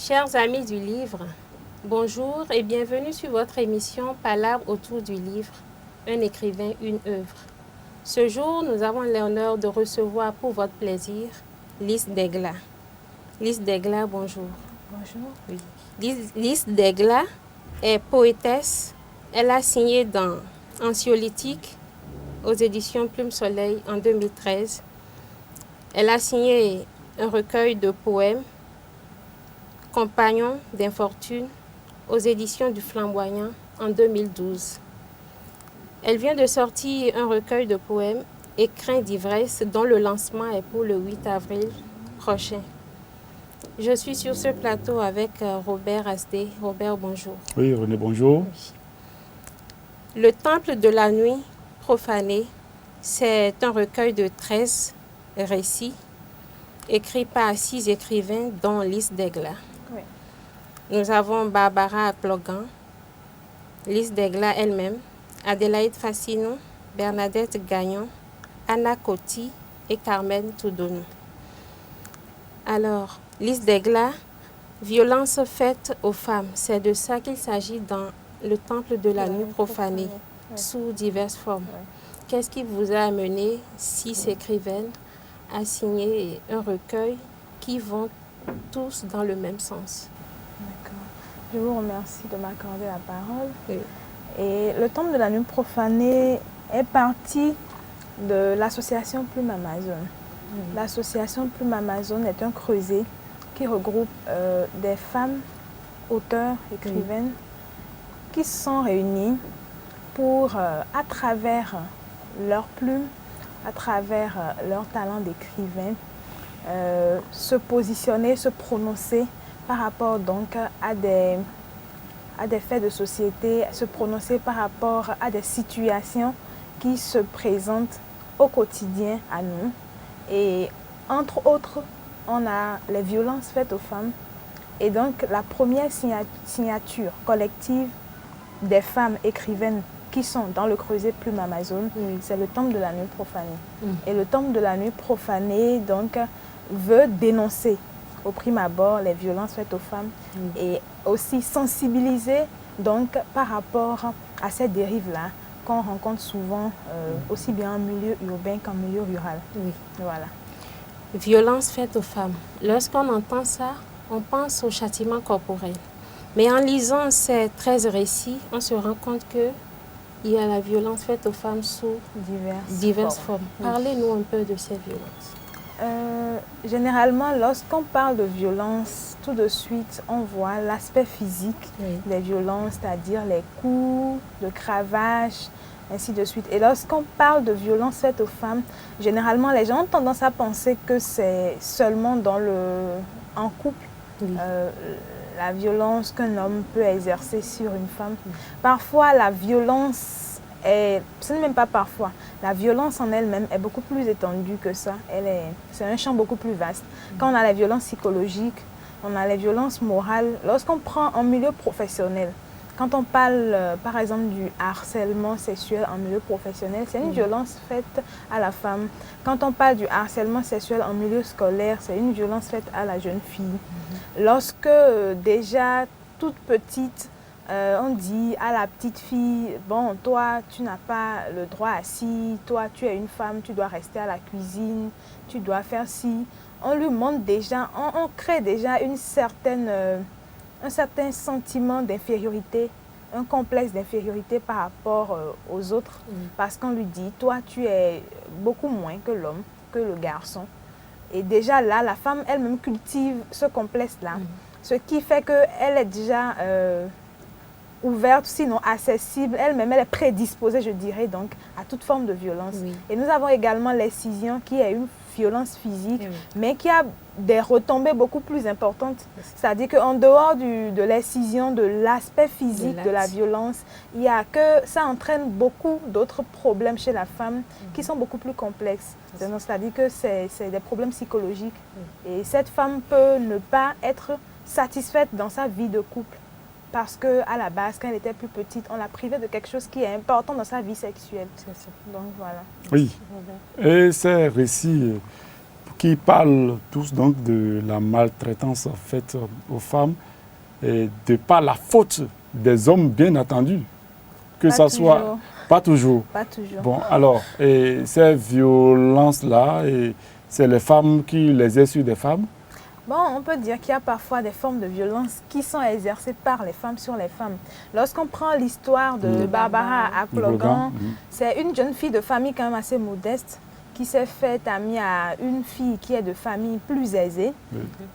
Chers amis du livre, bonjour et bienvenue sur votre émission Palabre autour du livre, un écrivain, une œuvre. Ce jour, nous avons l'honneur de recevoir pour votre plaisir Lys Degla. Lys Degla, bonjour. Bonjour. Oui. Lys Degla est poétesse. Elle a signé dans Anxiolytique aux éditions Plume Soleil en 2013. Elle a signé un recueil de poèmes, Compagnon d'infortune, aux éditions du Flamboyant en 2012. Elle vient de sortir un recueil de poèmes, Écrins d'ivresse, dont le lancement est pour le 8 avril prochain. Je suis sur ce plateau avec Robert Asdé. Robert, bonjour. Oui, René, bonjour. Oui. Le Temple de la nuit profanée, c'est un recueil de 13 récits écrits par 6 écrivains, dont Lys Degla. Oui. Nous avons Barbara Akplogan, Lys Degla elle-même, Adélaïde Fassino, Bernadette Gagnon, Anna Coty et Carmen Toudonou. Alors, Lys Degla, violence faite aux femmes, c'est de ça qu'il s'agit dans le Temple de la nuit profanée, Oui. sous diverses formes. Oui. Qu'est-ce qui vous a amené, 6 écrivaines, à signer un recueil qui vont tous dans le même sens? D'accord. Je vous remercie de m'accorder la parole. Oui. Et le Temple de la nuit profanée est parti de l'association Plume Amazon. L'association Plume Amazon est un creuset qui regroupe des femmes, auteurs, écrivaines, qui se sont réunies pour, à travers leurs plumes, à travers leur talent d'écrivain, se positionner, se prononcer par rapport donc à des faits de société, se prononcer par rapport à des situations qui se présentent au quotidien à nous. Et entre autres, on a les violences faites aux femmes. Et donc la première signature collective des femmes écrivaines qui sont dans le creuset Plume Amazon, c'est le Temple de la nuit profanée. Et le Temple de la nuit profanée donc veut dénoncer au prime abord les violences faites aux femmes et aussi sensibiliser donc par rapport à ces dérives-là qu'on rencontre souvent aussi bien en milieu urbain qu'en milieu rural. Oui. Voilà. Violence faite aux femmes. Lorsqu'on entend ça, on pense au châtiment corporel. Mais en lisant ces 13 récits, on se rend compte qu'il y a la violence faite aux femmes sous diverses formes. Oui. Parlez-nous un peu de ces violences. Généralement, lorsqu'on parle de violence, tout de suite, on voit l'aspect physique des violences, c'est-à-dire les coups, le cravache, ainsi de suite. Et lorsqu'on parle de violence faite aux femmes, généralement, les gens ont tendance à penser que c'est seulement en couple, la violence qu'un homme peut exercer sur une femme. Parfois, la violence ce n'est même pas parfois. La violence en elle-même est beaucoup plus étendue que ça. C'est un champ beaucoup plus vaste. Quand on a la violence psychologique, on a les violences morales. Lorsqu'on prend en milieu professionnel, quand on parle par exemple du harcèlement sexuel en milieu professionnel, c'est une violence faite à la femme. Quand on parle du harcèlement sexuel en milieu scolaire, c'est une violence faite à la jeune fille. Lorsque déjà toute petite, on dit à la petite fille, bon, toi, tu n'as pas le droit à ci, toi, tu es une femme, tu dois rester à la cuisine, tu dois faire ci. On lui montre déjà, on crée déjà un certain sentiment d'infériorité, un complexe d'infériorité par rapport aux autres, parce qu'on lui dit, toi, tu es beaucoup moins que l'homme, que le garçon. Et déjà là, la femme elle-même cultive ce complexe-là, ce qui fait qu'elle est déjà ouverte, sinon accessible, elle-même elle est prédisposée, je dirais, donc à toute forme de violence. Et nous avons également l'excision qui est une violence physique, mais qui a des retombées beaucoup plus importantes. C'est-à-dire qu'en dehors de l'excision, de l'aspect physique de la violence, il y a que ça entraîne beaucoup d'autres problèmes chez la femme qui sont beaucoup plus complexes. C'est-à-dire que c'est des problèmes psychologiques. Et cette femme peut ne pas être satisfaite dans sa vie de couple. Parce qu'à la base, quand elle était plus petite, on l'a privée de quelque chose qui est important dans sa vie sexuelle. Donc voilà. Oui. Et ces récits qui parlent tous donc de la maltraitance faite aux femmes et de par la faute des hommes, bien entendu. Que ça soit... Pas toujours. Pas toujours. Bon, alors, et ces violences-là, c'est les femmes qui les exercent sur des femmes? Bon, on peut dire qu'il y a parfois des formes de violence qui sont exercées par les femmes sur les femmes. Lorsqu'on prend l'histoire de Barbara Akplogan, c'est une jeune fille de famille quand même assez modeste qui s'est faite amie à une fille qui est de famille plus aisée.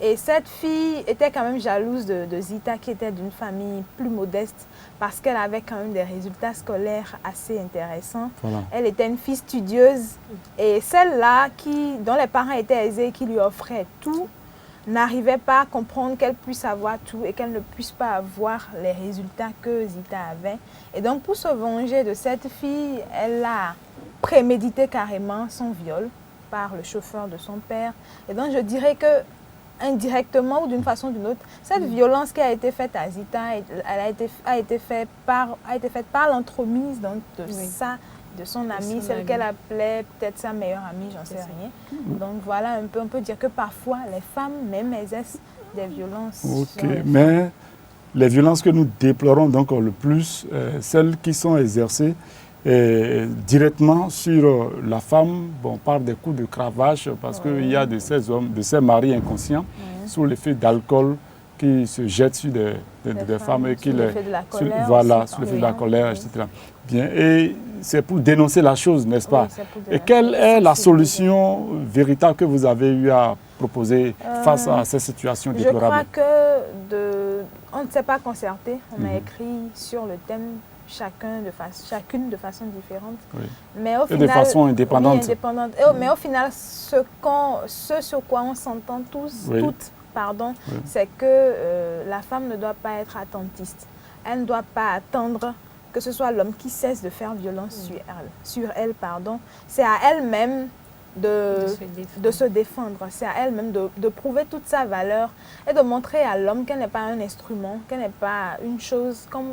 Et cette fille était quand même jalouse de Zita qui était d'une famille plus modeste parce qu'elle avait quand même des résultats scolaires assez intéressants. Voilà. Elle était une fille studieuse et celle-là dont les parents étaient aisés, qui lui offraient tout, n'arrivait pas à comprendre qu'elle puisse avoir tout et qu'elle ne puisse pas avoir les résultats que Zita avait. Et donc pour se venger de cette fille, elle a prémédité carrément son viol par le chauffeur de son père. Et donc je dirais que indirectement ou d'une façon ou d'une autre, cette violence qui a été faite à Zita, elle a été faite par l'entremise de son amie, celle qu'elle appelait peut-être sa meilleure amie, j'en sais rien. Donc voilà, on peut dire que parfois les femmes même exercent des violences. Ok, mais les violences que nous déplorons donc le plus, celles qui sont exercées directement sur la femme, bon, par des coups de cravache, parce qu'il y a de ces hommes, de ces maris inconscients, sous l'effet d'alcool, qui se jettent sur des femmes et qui les... Voilà, sous l'effet de la colère, etc. Bien, et c'est pour dénoncer la chose, n'est-ce pas? Et quelle est la solution véritable que vous avez eu à proposer face à ces situations déplorables? Je crois qu'on ne s'est pas concerté, on a écrit sur le thème chacune de façon différente, mais au final, de façon indépendante. Oui, indépendante. Mais au final, ce sur quoi on s'entend toutes, c'est que la femme ne doit pas être attentiste. Elle ne doit pas attendre que ce soit l'homme qui cesse de faire violence sur elle. C'est à elle-même de se défendre. C'est à elle-même de prouver toute sa valeur et de montrer à l'homme qu'elle n'est pas un instrument, qu'elle n'est pas une chose, qu'on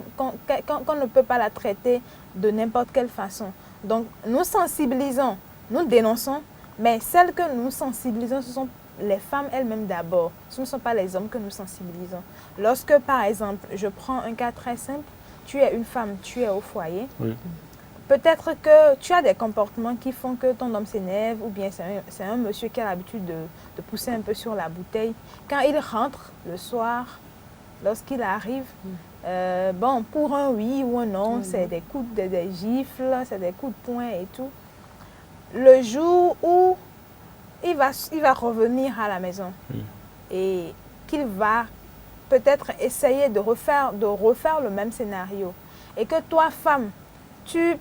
ne peut pas la traiter de n'importe quelle façon. Donc nous sensibilisons, nous dénonçons, mais celles que nous sensibilisons, ce sont les femmes elles-mêmes d'abord. Ce ne sont pas les hommes que nous sensibilisons. Lorsque, par exemple, je prends un cas très simple, tu es une femme, tu es au foyer. Peut-être que tu as des comportements qui font que ton homme s'énerve ou bien c'est un monsieur qui a l'habitude de pousser un peu sur la bouteille. Quand il rentre le soir, lorsqu'il arrive, bon, pour un oui ou un non, c'est des coups, des gifles, c'est des coups de poing et tout. Le jour où il va revenir à la maison et qu'il va peut-être essayer de refaire le même scénario et que toi, femme,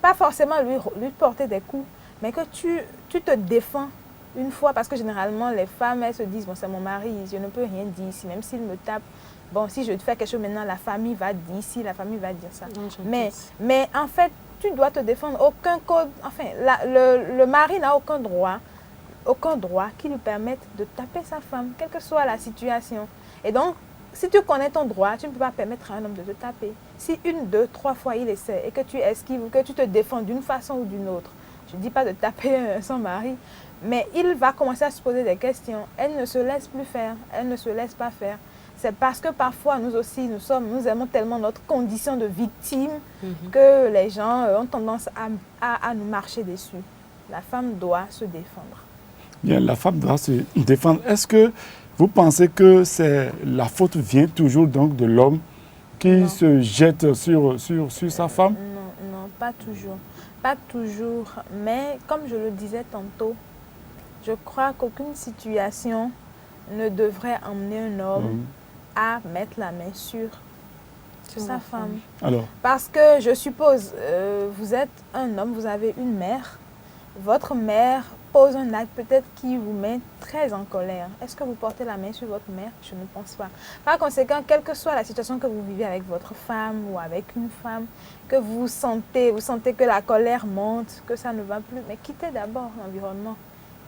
pas forcément lui porter des coups, mais que tu te défends une fois, parce que généralement les femmes, elles se disent, bon, c'est mon mari, je ne peux rien dire ici, même s'il me tape, bon, si je fais quelque chose maintenant, la famille va dire ici, la famille va dire ça. Mais en fait, tu dois te défendre. Aucun code, enfin, le mari n'a aucun droit qui lui permette de taper sa femme, quelle que soit la situation. Et donc, si tu connais ton droit, tu ne peux pas permettre à un homme de te taper. Si 1, 2, 3 fois il essaie et que tu esquives ou que tu te défends d'une façon ou d'une autre, je ne dis pas de taper son mari, mais il va commencer à se poser des questions. Elle ne se laisse plus faire, elle ne se laisse pas faire. C'est parce que parfois, nous aussi, nous aimons tellement notre condition de victime que les gens ont tendance à nous marcher dessus. La femme doit se défendre. Bien, la femme doit se défendre. Est-ce que vous pensez que la faute vient toujours donc de l'homme qui se jette sur sa femme? Non, pas toujours. Pas toujours. Mais comme je le disais tantôt, je crois qu'aucune situation ne devrait emmener un homme à mettre la main sur sa femme. Alors? Parce que je suppose, vous êtes un homme, vous avez une mère, votre mère pose un acte peut-être qui vous met très en colère. Est-ce que vous portez la main sur votre mère? Je ne pense pas. Par conséquent, quelle que soit la situation que vous vivez avec votre femme ou avec une femme, que vous sentez que la colère monte, que ça ne va plus, mais quittez d'abord l'environnement.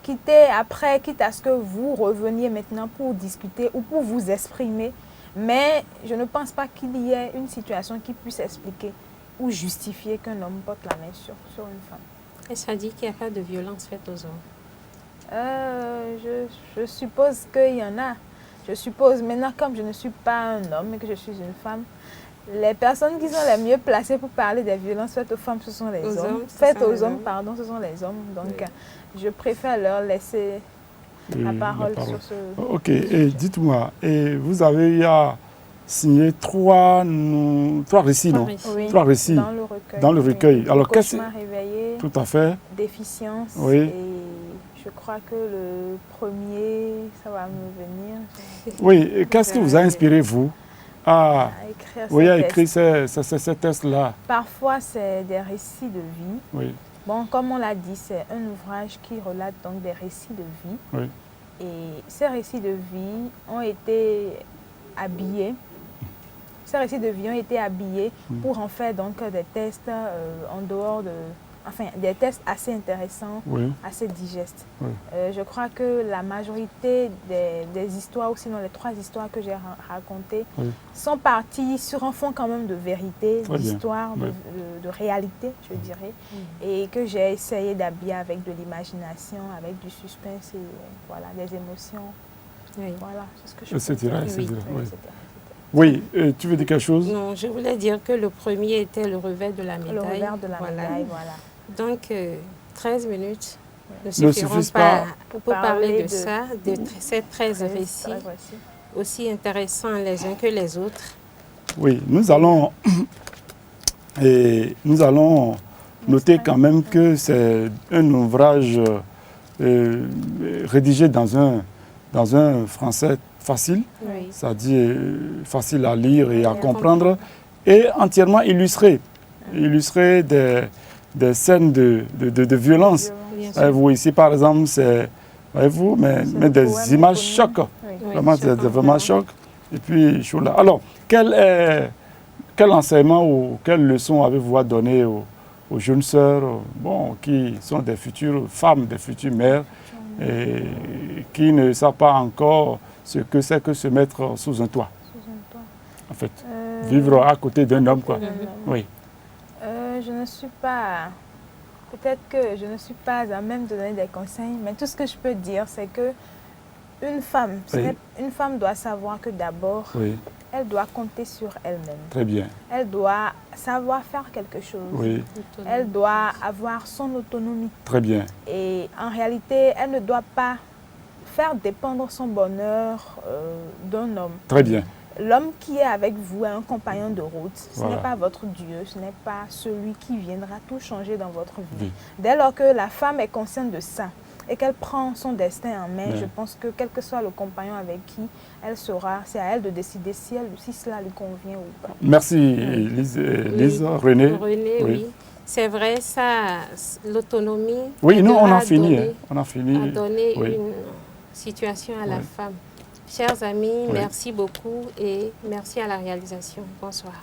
Quittez après, quitte à ce que vous reveniez maintenant pour discuter ou pour vous exprimer. Mais je ne pense pas qu'il y ait une situation qui puisse expliquer ou justifier qu'un homme porte la main sur une femme. Et ça dit qu'il n'y a pas de violence faite aux hommes? je suppose qu'il y en a. Je suppose, maintenant, comme je ne suis pas un homme et que je suis une femme, les personnes qui sont les mieux placées pour parler des violences faites aux femmes, ce sont les hommes. Faites aux hommes, pardon, ce sont les hommes. Donc, je préfère leur laisser la parole sur ce... Ok, et dites-moi, vous avez signé trois récits, non? Oui, trois récits dans le recueil. Oui. Alors, qu'est-ce que réveillé, tout à fait. Déficience, oui. Et je crois que le premier, ça va me venir. Oui, qu'est-ce qui vous a inspiré, vous, à écrire ces textes-là? Parfois, c'est des récits de vie. Oui. Bon, comme on l'a dit, c'est un ouvrage qui relate donc des récits de vie. Oui. Et ces récits de vie ont été habillés. Ces récits de vie ont été habillés pour en faire donc des tests en dehors de... Enfin, des tests assez intéressants, assez digestes. Oui. Je crois que la majorité des histoires, ou sinon les 3 histoires que j'ai racontées, sont parties sur un fond quand même de vérité, d'histoire, de réalité, je dirais, et que j'ai essayé d'habiller avec de l'imagination, avec du suspense et voilà, des émotions. Oui. Voilà, c'est ce que je peux dire. Oui, tu veux dire quelque chose? Non, je voulais dire que le premier était le revers de la médaille. Le revers de la médaille, voilà. Donc, 13 minutes ne suffiront pas pour parler de ça, de ces 13 récits, aussi intéressants les uns que les autres. Oui, nous allons noter quand même que c'est un ouvrage rédigé dans un français facile, c'est-à-dire facile à lire et à comprendre, et entièrement illustré des scènes de violence. Vous ici par exemple, c'est mais des images chocs. Vraiment, c'est vraiment choc. Et puis, alors, quel enseignement ou quelle leçon avez-vous à donner aux jeunes sœurs qui sont des futures femmes, des futures mères, et qui ne savent pas encore ce que c'est que se mettre sous un toit? En fait, vivre à côté d'un homme, quoi. Oui. Je ne suis pas... Peut-être que je ne suis pas à même de donner des conseils, mais tout ce que je peux dire, c'est que une femme doit savoir que d'abord, elle doit compter sur elle-même. Très bien. Elle doit savoir faire quelque chose. Elle doit avoir son autonomie. Très bien. Et en réalité, elle ne doit pas faire dépendre son bonheur d'un homme. Très bien. L'homme qui est avec vous est un compagnon de route. Ce n'est pas votre Dieu, ce n'est pas celui qui viendra tout changer dans votre vie. Dès lors que la femme est consciente de ça et qu'elle prend son destin en main, je pense que quel que soit le compagnon avec qui elle sera, c'est à elle de décider si cela lui convient ou pas. Merci Lise. René. René, oui. C'est vrai, ça, l'autonomie. Oui, nous on a fini. On a fini. À donner une situation à la femme. Chers amis, merci beaucoup et merci à la réalisation. Bonsoir.